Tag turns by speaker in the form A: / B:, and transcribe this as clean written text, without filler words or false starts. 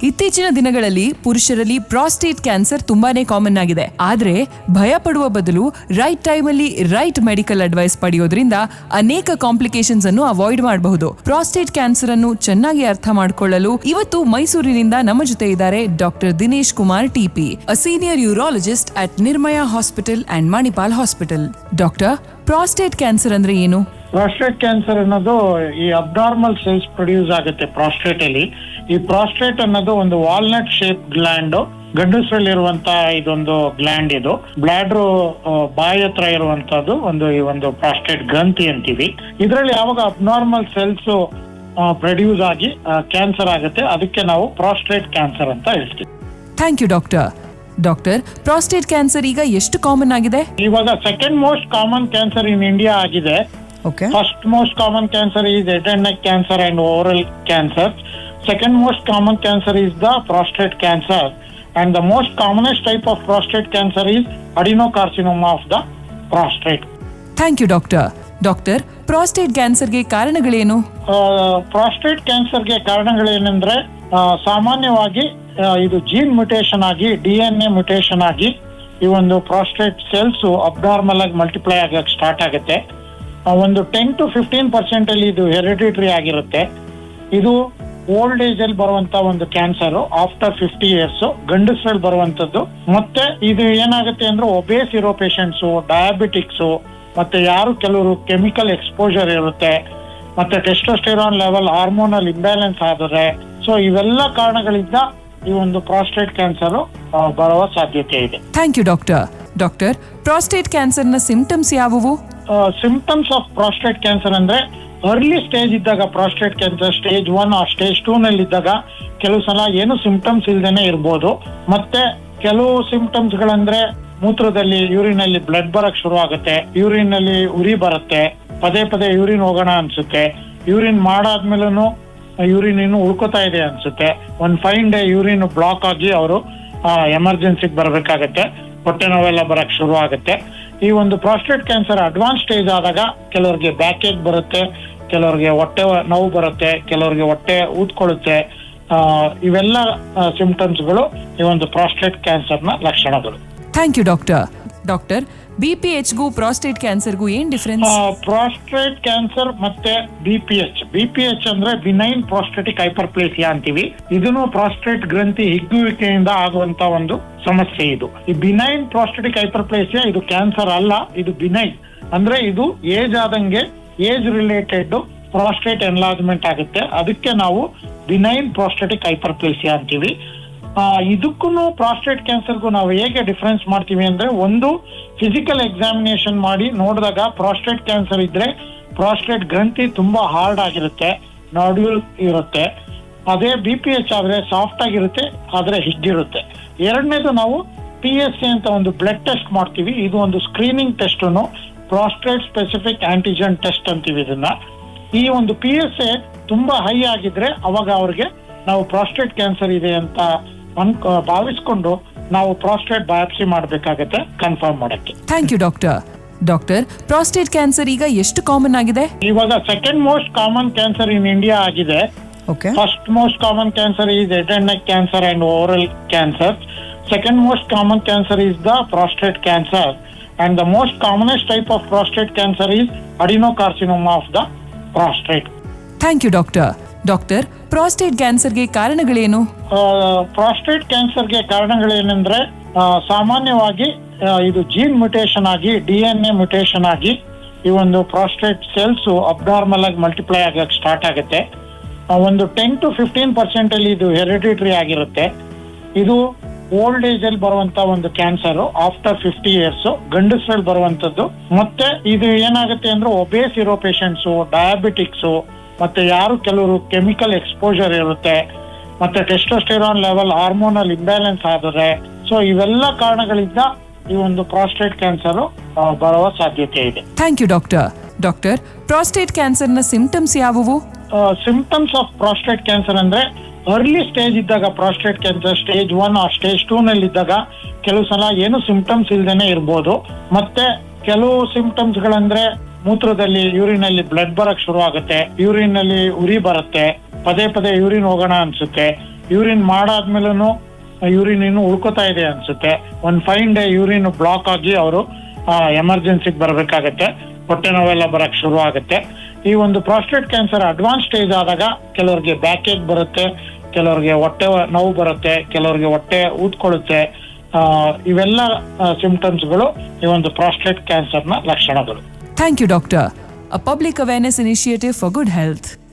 A: ಇತ್ತೀಚಿನ ದಿನಗಳಲ್ಲಿ ಪುರುಷರಲ್ಲಿ ಪ್ರಾಸ್ಟೇಟ್ ಕ್ಯಾನ್ಸರ್ ತುಂಬಾನೇ ಕಾಮನ್ ಆಗಿದೆ. ಆದ್ರೆ ಭಯ ಪಡುವ ಬದಲು ರೈಟ್ ಟೈಮ್ ಅಲ್ಲಿ ರೈಟ್ ಮೆಡಿಕಲ್ ಅಡ್ವೈಸ್ ಪಡೆಯೋದ್ರಿಂದ ಅನೇಕ ಕಾಂಪ್ಲಿಕೇಶನ್ಸ್ ಅನ್ನು ಅವಾಯ್ಡ್ ಮಾಡಬಹುದು. ಪ್ರಾಸ್ಟೇಟ್ ಕ್ಯಾನ್ಸರ್ ಅನ್ನು ಚೆನ್ನಾಗಿ ಅರ್ಥ ಮಾಡಿಕೊಳ್ಳಲು ಇವತ್ತು ಮೈಸೂರಿನಿಂದ ನಮ್ಮ ಜೊತೆ ಇದ್ದಾರೆ doctor Dinesh Kumar TP, a senior urologist at ನಿರ್ಮಯ hospital and Manipal hospital. Doctor, prostate cancer ಅಂದ್ರೆ ಏನು?
B: ಪ್ರಾಸ್ಟೇಟ್ ಕ್ಯಾನ್ಸರ್ ಅನ್ನೋದು ಈ ಅಬ್ನಾರ್ಮಲ್ ಸೆಲ್ಸ್ ಪ್ರೊಡ್ಯೂಸ್ ಆಗುತ್ತೆ ಪ್ರಾಸ್ಟೇಟ್ ಅಲ್ಲಿ. ಈ ಪ್ರಾಸ್ಟೇಟ್ ಅನ್ನೋದು ಒಂದು ವಾಲ್ನಟ್ ಶೇಪ್ ಗ್ಲ್ಯಾಂಡ್, ಗಂಡಸರಲ್ಲಿರುವಂತ ಇದೊಂದು ಗ್ಲ್ಯಾಂಡ್. ಇದು ಬ್ಲಾಡ್ರು ಬಾಯಿ ಹತ್ರ ಇರುವಂತದ್ದು ಈ ಒಂದು ಪ್ರಾಸ್ಟೇಟ್ ಗ್ರಂಥಿ ಅಂತೀವಿ. ಇದರಲ್ಲಿ ಯಾವಾಗ ಅಬ್ನಾರ್ಮಲ್ ಸೆಲ್ಸ್ ಪ್ರೊಡ್ಯೂಸ್ ಆಗಿ ಕ್ಯಾನ್ಸರ್ ಆಗುತ್ತೆ, ಅದಕ್ಕೆ ನಾವು ಪ್ರಾಸ್ಟೇಟ್ ಕ್ಯಾನ್ಸರ್ ಅಂತ ಹೇಳ್ತೀವಿ.
A: Thank you doctor. Doctor, prostate cancer ಈಗ ಎಷ್ಟು ಕಾಮನ್ ಆಗಿದೆ?
B: ಇವಾಗ second most common cancer in India ಆಗಿದೆ. First most common cancer is head and neck cancer and oral cancer. Second most common cancer is the prostate cancer, and the most commonest type of prostate cancer is adenocarcinoma of the prostate.
A: Thank you doctor. Doctor, prostate ಕ್ಯಾನ್ಸರ್ಗೆ ಕಾರಣಗಳೇನು?
B: Prostate ಕ್ಯಾನ್ಸರ್ಗೆ ಕಾರಣಗಳೇನೆಂದ್ರೆ ಸಾಮಾನ್ಯವಾಗಿ ಇದು gene mutation ಆಗಿ, DNA mutation ಆಗಿ ಈ ಒಂದು prostate cells abnormal ಆಗಿ ಮಲ್ಟಿಪ್ಲೈ ಆಗಕ್ಕೆ ಸ್ಟಾರ್ಟ್ ಆಗುತ್ತೆ. ಒಂದು 10 to 15% ಅಲ್ಲಿ ಇದು ಹೆರಿಡಿಟರಿ ಆಗಿರುತ್ತೆ. ಇದು ಓಲ್ಡ್ ಏಜ್ ಅಲ್ಲಿ ಬರುವಂತ ಒಂದು ಕ್ಯಾನ್ಸರ್. ಆಫ್ಟರ್ 50 years ಗಂಡಸರಲ್ಲಿ ಬರುವಂತದ್ದು. ಮತ್ತೆ ಇದು ಏನಾಗುತ್ತೆ ಅಂದ್ರೆ ಒಬೇಸ್ ಇರೋ ಪೇಷಂಟ್ಸ್, ಡಯಾಬಿಟಿಕ್ಸ್, ಮತ್ತೆ ಕೆಲವರು ಕೆಮಿಕಲ್ ಎಕ್ಸ್ಪೋಜರ್ ಇರುತ್ತೆ, ಮತ್ತೆ ಟೆಸ್ಟೋಸ್ಟೆರಾನ್ ಲೆವೆಲ್ ಹಾರ್ಮೋನಲ್ ಇಂಬ್ಯಾಲೆನ್ಸ್ ಆದರೆ, ಸೊ ಇವೆಲ್ಲ ಕಾರಣಗಳಿಂದ ಈ ಒಂದು ಪ್ರಾಸ್ಟೇಟ್ ಕ್ಯಾನ್ಸರ್ ಬರುವ ಸಾಧ್ಯತೆ ಇದೆ.
A: Thank you doctor. Doctor, prostate cancer ನ ಸಿಂಪ್ಟಮ್ಸ್ ಯಾವುವು?
B: ಸಿಂಪ್ಟಮ್ಸ್ ಆಫ್ ಪ್ರಾಸ್ಟೇಟ್ ಕ್ಯಾನ್ಸರ್ ಅಂದ್ರೆ ಅರ್ಲಿ ಸ್ಟೇಜ್ ಇದ್ದಾಗ prostate cancer stage 1 or stage 2 ನಲ್ಲಿ ಇದ್ದಾಗ ಕೆಲವು ಸಲ ಏನು ಸಿಂಪ್ಟಮ್ಸ್ ಇಲ್ದೇನೆ ಇರ್ಬೋದು. ಮತ್ತೆ ಕೆಲವು ಸಿಂಪ್ಟಮ್ಸ್ ಗಳಂದ್ರೆ ಮೂತ್ರದಲ್ಲಿ, ಯೂರಿನ್ ಅಲ್ಲಿ ಬ್ಲಡ್ ಬರಕ್ ಶುರು ಆಗುತ್ತೆ, ಯೂರಿನ್ ಅಲ್ಲಿ ಉರಿ ಬರುತ್ತೆ, ಪದೇ ಪದೇ ಯೂರಿನ್ ಹೋಗೋಣ ಅನ್ಸುತ್ತೆ, ಯೂರಿನ್ ಮಾಡಾದ್ಮೇಲೂ ಯೂರಿನ್ ಇನ್ನು ಉಳ್ಕೋತಾ ಇದೆ ಅನ್ಸುತ್ತೆ. ಒಂದ್ ಫೈನ್ ಡೇ ಯೂರಿನ್ ಬ್ಲಾಕ್ ಆಗಿ ಅವರು ಎಮರ್ಜೆನ್ಸಿಗೆ ಬರ್ಬೇಕಾಗತ್ತೆ, ಹೊಟ್ಟೆ ನೋವೆಲ್ಲ ಬರಕ್ ಶುರು ಆಗುತ್ತೆ. ಈ ಒಂದು ಪ್ರಾಸ್ಟೇಟ್ ಕ್ಯಾನ್ಸರ್ ಅಡ್ವಾನ್ಸ್ ಸ್ಟೇಜ್ ಆದಾಗ ಕೆಲವರಿಗೆ ಬ್ಯಾಕ್ ಏಕ್ ಬರುತ್ತೆ, ಕೆಲವರಿಗೆ ಹೊಟ್ಟೆ ನೋವು ಬರುತ್ತೆ, ಕೆಲವರಿಗೆ ಹೊಟ್ಟೆ ಊದ್ಕೊಳ್ಳುತ್ತೆ. ಇವೆಲ್ಲ ಸಿಂಪ್ಟಮ್ಸ್ಗಳು ಈ ಒಂದು ಪ್ರಾಸ್ಟೇಟ್ ಕ್ಯಾನ್ಸರ್ ನ ಲಕ್ಷಣಗಳು.
A: Thank you doctor. Doctor, BPH ಗೂ ಪ್ರಾಸ್ಟೇಟ್ ಕ್ಯಾನ್ಸರ್ಗೂ ಏನ್ ಡಿಫರೆನ್ಸ್?
B: ಪ್ರಾಸ್ಟೇಟ್ ಕ್ಯಾನ್ಸರ್ ಮತ್ತೆ BPH ಅಂದ್ರೆ ಬಿನೈನ್ ಪ್ರಾಸ್ಟೇಟಿಕ್ ಹೈಪರ್ಪ್ಲೇಸಿಯಾ ಅಂತೀವಿ. ಇದನ್ನು ಪ್ರಾಸ್ಟೇಟ್ ಗ್ರಂಥಿ ಹಿಗ್ಗುವಿಕೆಯಿಂದ ಆಗುವಂತ ಒಂದು ಸಮಸ್ಯೆ. ಇದು ಈ ಬಿನೈನ್ ಪ್ರಾಸ್ಟೇಟಿಕ್ ಹೈಪರ್ಪ್ಲೇಸಿಯಾ ಇದು ಕ್ಯಾನ್ಸರ್ ಅಲ್ಲ, ಇದು ಬಿನೈನ್. ಅಂದ್ರೆ ಇದು ಏಜ್ ಆದಂಗೆ ಏಜ್ ರಿಲೇಟೆಡ್ ಪ್ರಾಸ್ಟೇಟ್ ಎನ್ಲಾರ್ಜ್ಮೆಂಟ್ ಆಗುತ್ತೆ. ಅದಕ್ಕೆ ನಾವು ಬಿನೈನ್ ಪ್ರಾಸ್ಟೇಟಿಕ್ ಹೈಪರ್ಪ್ಲೇಸಿಯಾ ಅಂತೀವಿ. ಇದಕ್ಕೂ ಪ್ರಾಸ್ಟೇಟ್ ಕ್ಯಾನ್ಸರ್ಗೂ ನಾವು ಹೇಗೆ ಡಿಫರೆನ್ಸ್ ಮಾಡ್ತೀವಿ ಅಂದ್ರೆ, ಒಂದು ಫಿಸಿಕಲ್ ಎಕ್ಸಾಮಿನೇಷನ್ ಮಾಡಿ ನೋಡಿದಾಗ ಪ್ರಾಸ್ಟೇಟ್ ಕ್ಯಾನ್ಸರ್ ಇದ್ರೆ ಪ್ರಾಸ್ಟೇಟ್ ಗ್ರಂಥಿ ತುಂಬಾ ಹಾರ್ಡ್ ಆಗಿರುತ್ತೆ, ನಾಡ್ಯೂಲ್ ಇರುತ್ತೆ. ಅದೇ BPH ಆದ್ರೆ ಸಾಫ್ಟ್ ಆಗಿರುತ್ತೆ, ಆದ್ರೆ ಹಿಗ್ಗಿರುತ್ತೆ. ಎರಡನೇದು ನಾವು PSA ಅಂತ ಒಂದು ಬ್ಲಡ್ ಟೆಸ್ಟ್ ಮಾಡ್ತೀವಿ. ಇದು ಒಂದು screening test, prostate specific antigen test ಅಂತೀವಿ ಇದನ್ನ. ಈ ಒಂದು PSA ತುಂಬಾ ಹೈ ಆಗಿದ್ರೆ ಅವಾಗ ಅವ್ರಿಗೆ ನಾವು ಪ್ರಾಸ್ಟೇಟ್ ಕ್ಯಾನ್ಸರ್ ಇದೆ ಅಂತ ಭಾವಿಸ್ಕೊಂಡು ನಾವು ಪ್ರಾಸ್ಟೇಟ್ ಬಯಾಪ್ಸಿ ಮಾಡಬೇಕಾಗತ್ತೆ ಕನ್ಫರ್ಮ್ ಮಾಡಕ್ಕೆ.
A: Thank you doctor. Doctor, prostate cancer ಈಗ ಎಷ್ಟು ಕಾಮನ್ ಆಗಿದೆ?
B: ಇವಾಗ second most common cancer in India ಆಗಿದೆ. First most common cancer is head and neck cancer and oral cancer. Second most common cancer is the prostate cancer, and the most commonest type of prostate cancer is adenocarcinoma of the prostate.
A: Thank you doctor. Doctor, prostate ಕ್ಯಾನ್ಸರ್ಗೆ ಕಾರಣಗಳೇನು?
B: Prostate ಕ್ಯಾನ್ಸರ್ಗೆ ಕಾರಣಗಳೇನೆಂದ್ರೆ ಸಾಮಾನ್ಯವಾಗಿ ಇದು gene mutation ಆಗಿ, DNA mutation ಆಗಿ ಈ ಒಂದು prostate cells abnormal ಆಗಿ ಮಲ್ಟಿಪ್ಲೈ ಆಗಕ್ಕೆ ಸ್ಟಾರ್ಟ್ ಆಗುತ್ತೆ. ಒಂದು 10 to 15% ಅಲ್ಲಿ ಇದು ಹೆರಿಡಿಟರಿ ಆಗಿರುತ್ತೆ. ಇದು ಓಲ್ಡ್ ಏಜ್ ಅಲ್ಲಿ ಬರುವಂತ ಒಂದು ಕ್ಯಾನ್ಸರ್. ಆಫ್ಟರ್ 50 years ಗಂಡಸರಲ್ಲಿ ಬರುವಂತದ್ದು. ಮತ್ತೆ ಇದು ಏನಾಗುತ್ತೆ ಅಂದ್ರೆ ಒಬೇಸ್ ಇರೋ ಪೇಷಂಟ್ಸ್, ಡಯಾಬಿಟಿಕ್ಸ್, ಮತ್ತೆ ಕೆಲವರು ಕೆಮಿಕಲ್ ಎಕ್ಸ್ಪೋಜರ್ ಇರುತ್ತೆ, ಮತ್ತೆ ಟೆಸ್ಟೋಸ್ಟೆರಾನ್ ಲೆವೆಲ್ ಹಾರ್ಮೋನಲ್ ಇಂಬ್ಯಾಲೆನ್ಸ್ ಆದರೆ, ಸೊ ಇವೆಲ್ಲ ಕಾರಣಗಳಿಂದ ಈ ಒಂದು ಪ್ರಾಸ್ಟೇಟ್ ಕ್ಯಾನ್ಸರ್ ಬರುವ ಸಾಧ್ಯತೆ ಇದೆ.
A: Thank you doctor. Doctor, prostate cancer ನ ಸಿಂಪ್ಟಮ್ಸ್ ಯಾವುವು?
B: ಸಿಂಪ್ಟಮ್ಸ್ ಆಫ್ ಪ್ರಾಸ್ಟೇಟ್ ಕ್ಯಾನ್ಸರ್ ಅಂದ್ರೆ ಅರ್ಲಿ ಸ್ಟೇಜ್ ಇದ್ದಾಗ prostate cancer stage 1 or stage 2 ನಲ್ಲಿ ಇದ್ದಾಗ ಕೆಲವು ಸಲ ಏನು ಸಿಂಪ್ಟಮ್ಸ್ ಇಲ್ದೇನೆ ಇರ್ಬೋದು. ಮತ್ತೆ ಕೆಲವು ಸಿಂಪ್ಟಮ್ಸ್ ಗಳಂದ್ರೆ ಮೂತ್ರದಲ್ಲಿ, ಯೂರಿನ್ ಅಲ್ಲಿ ಬ್ಲಡ್ ಬರಕ್ ಶುರು ಆಗುತ್ತೆ, ಯೂರಿನ್ ಅಲ್ಲಿ ಉರಿ ಬರುತ್ತೆ, ಪದೇ ಪದೇ ಯೂರಿನ್ ಹೋಗೋಣ ಅನ್ಸುತ್ತೆ, ಯೂರಿನ್ ಮಾಡಾದ್ಮೇಲೂ ಯೂರಿನ್ ಇನ್ನು ಉಳ್ಕೋತಾ ಇದೆ ಅನ್ಸುತ್ತೆ. ಒಂದ್ ಫೈನ್ ಡೇ ಯೂರಿನ್ ಬ್ಲಾಕ್ ಆಗಿ ಅವರು ಎಮರ್ಜೆನ್ಸಿಗೆ ಬರ್ಬೇಕಾಗತ್ತೆ, ಹೊಟ್ಟೆ ನೋವೆಲ್ಲ ಬರಕ್ ಶುರು ಆಗುತ್ತೆ. ಈ ಒಂದು ಪ್ರಾಸ್ಟೇಟ್ ಕ್ಯಾನ್ಸರ್ ಅಡ್ವಾನ್ಸ್ ಸ್ಟೇಜ್ ಆದಾಗ ಕೆಲವರಿಗೆ ಬ್ಯಾಕ್ ಏಕ್ ಬರುತ್ತೆ, ಕೆಲವರಿಗೆ ಹೊಟ್ಟೆ ನೋವು ಬರುತ್ತೆ, ಕೆಲವರಿಗೆ ಹೊಟ್ಟೆ ಊದ್ಕೊಳ್ಳುತ್ತೆ. ಇವೆಲ್ಲ ಸಿಂಪ್ಟಮ್ಸ್ಗಳು ಈ ಒಂದು ಪ್ರಾಸ್ಟೇಟ್ ಕ್ಯಾನ್ಸರ್ನ ಲಕ್ಷಣಗಳು.
A: Thank you doctor. A public awareness initiative for good health.